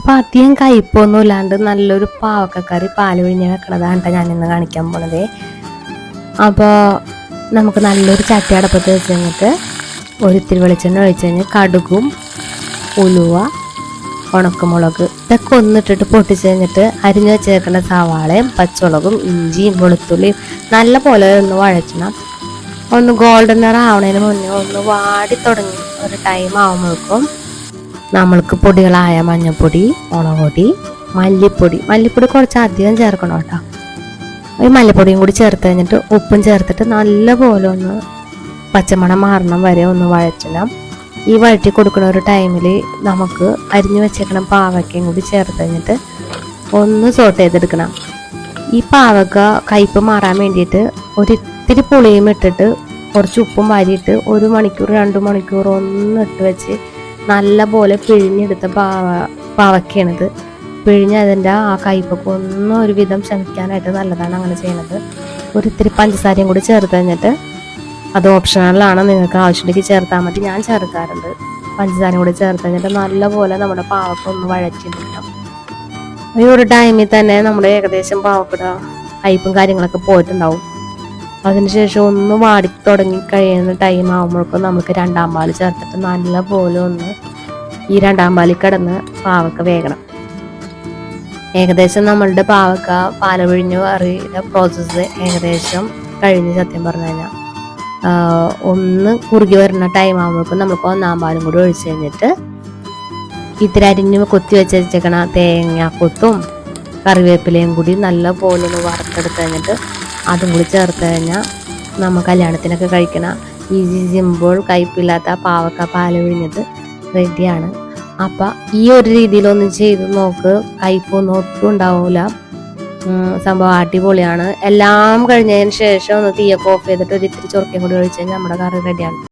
അപ്പം അധികം കയ്പൊന്നും ഇല്ലാണ്ട് നല്ലൊരു പാവക്കക്കറി പാല് പിഴിഞ്ഞ് വെക്കണതാണ് കേട്ടോ ഞാനിന്ന് കാണിക്കാൻ പോണത്. അപ്പോൾ നമുക്ക് നല്ലൊരു ചട്ടി അടപ്പത്ത് വെച്ച് കഴിഞ്ഞിട്ട് ഒരിത്തിരി വെളിച്ചെണ്ണ ഒഴിച്ച് കഴിഞ്ഞ് കടുകും ഉലുവ ഉണക്കമുളക് ഇതൊക്കെ ഒന്നിട്ടിട്ട് പൊട്ടിച്ച് കഴിഞ്ഞിട്ട് അരിഞ്ഞ് വെച്ചേക്കുന്ന സവാളയും പച്ചമുളകും ഇഞ്ചിയും വെളുത്തുള്ളിയും നല്ല പോലെ ഒന്ന് വഴറ്റണം. ഒന്ന് ഗോൾഡൻ നിറം ആവണതിന് മുന്നേ ഒന്ന് വാടി തുടങ്ങി ഒരു ടൈം ആവുമ്പോഴേക്കും നമ്മൾക്ക് പൊടികളായ മഞ്ഞൾപ്പൊടി, മുളകുപൊടി, മല്ലിപ്പൊടി കുറച്ച് അധികം ചേർക്കണം കേട്ടോ. ഈ മല്ലിപ്പൊടിയും കൂടി ചേർത്ത് കഴിഞ്ഞിട്ട് ഉപ്പും ചേർത്തിട്ട് നല്ലപോലെ ഒന്ന് പച്ചമണം മാറണം വരെ ഒന്ന് വഴറ്റണം. ഈ വഴറ്റി കൊടുക്കുന്ന ഒരു ടൈമിൽ നമുക്ക് അരിഞ്ഞു വെച്ചേക്കണം പാവയ്ക്കയും കൂടി ചേർത്ത് കഴിഞ്ഞിട്ട് ഒന്ന് സോട്ട് ചെയ്തെടുക്കണം. ഈ പാവക്ക കയ്പ്പ് മാറാൻ വേണ്ടിയിട്ട് ഒരിത്തിരി പുളിയും ഇട്ടിട്ട് കുറച്ച് ഉപ്പും വാരിയിട്ട് 1 മണിക്കൂർ 2 മണിക്കൂർ ഒന്ന് ഇട്ട് വെച്ച് നല്ല പോലെ പിഴിഞ്ഞെടുത്ത പാവയ്ക്കാണിത്. പിഴിഞ്ഞ് അതിൻ്റെ ആ കയ്പ്പൊക്കെ ഒന്നും ഒരുവിധം ശമിക്കാനായിട്ട് നല്ലതാണ് അങ്ങനെ ചെയ്യണത്. ഒരിത്തിരി പഞ്ചസാരയും കൂടി ചേർത്ത് കഴിഞ്ഞിട്ട് അത് ഓപ്ഷണലാണ്, നിങ്ങൾക്ക് ആവശ്യമുണ്ടെങ്കിൽ ചേർത്താൽ മതി. ഞാൻ ചേർക്കാറുണ്ട്. പഞ്ചസാരയും കൂടി ചേർത്ത് കഴിഞ്ഞിട്ട് നല്ലപോലെ നമ്മുടെ പാവക്ക ഒന്ന് വഴറ്റിയെടുക്കണം. ഈ ഒരു ടൈമിൽ തന്നെ നമ്മുടെ ഏകദേശം പാവക്കട കയ്പും കാര്യങ്ങളൊക്കെ പോയിട്ടുണ്ടാവും. അതിനുശേഷം ഒന്ന് വാടി തുടങ്ങി കഴിയുന്ന ടൈം ആകുമ്പോഴേക്കും നമുക്ക് 2ാം പാൽ ചേർത്തിട്ട് നല്ലപോലെ ഒന്ന് ഈ 2ാം പാലിൽ കിടന്ന് പാവക്ക വേകണം. ഏകദേശം നമ്മളുടെ പാവക്ക പാല പിഴിഞ്ഞ് കറിയുടെ പ്രോസസ്സ് ഏകദേശം കഴിഞ്ഞ് സത്യം പറഞ്ഞു കഴിഞ്ഞാൽ ഒന്ന് കുറുകി വരുന്ന ടൈം ആകുമ്പോഴേക്കും നമുക്ക് 1ാം പാലും കൂടി ഒഴിച്ച് കഴിഞ്ഞിട്ട് ഇത്തിരി അരിഞ്ഞ് കൊത്തി വെച്ചേക്കണ തേങ്ങാക്കൊത്തും കറിവേപ്പിലയും കൂടി നല്ല പോലെ ഒന്ന് വറുത്തെടുത്ത് കഴിഞ്ഞിട്ട് അതും കൂടി ചേർത്ത് കഴിഞ്ഞാൽ നമ്മൾ കല്യാണത്തിനൊക്കെ കഴിക്കണ ഈസി സിമ്പിൾ കയ്പില്ലാത്ത പാവക്ക പാല് പിഴിഞ്ഞത് റെഡിയാണ്. അപ്പം ഈ ഒരു രീതിയിലൊന്നും ചെയ്ത് നോക്ക്, കയ്പൊന്നും ഒട്ടും ഉണ്ടാവില്ല. സംഭവം അടിപൊളിയാണ്. എല്ലാം കഴിഞ്ഞതിന് ശേഷം ഒന്ന് തീയൊക്കെ ഓഫ് ചെയ്തിട്ട് ഒരു ഇത്തിരി ചൊറുക്കയും കൂടി ഒഴിച്ച് കഴിഞ്ഞാൽ നമ്മുടെ കറി റെഡിയാണ്.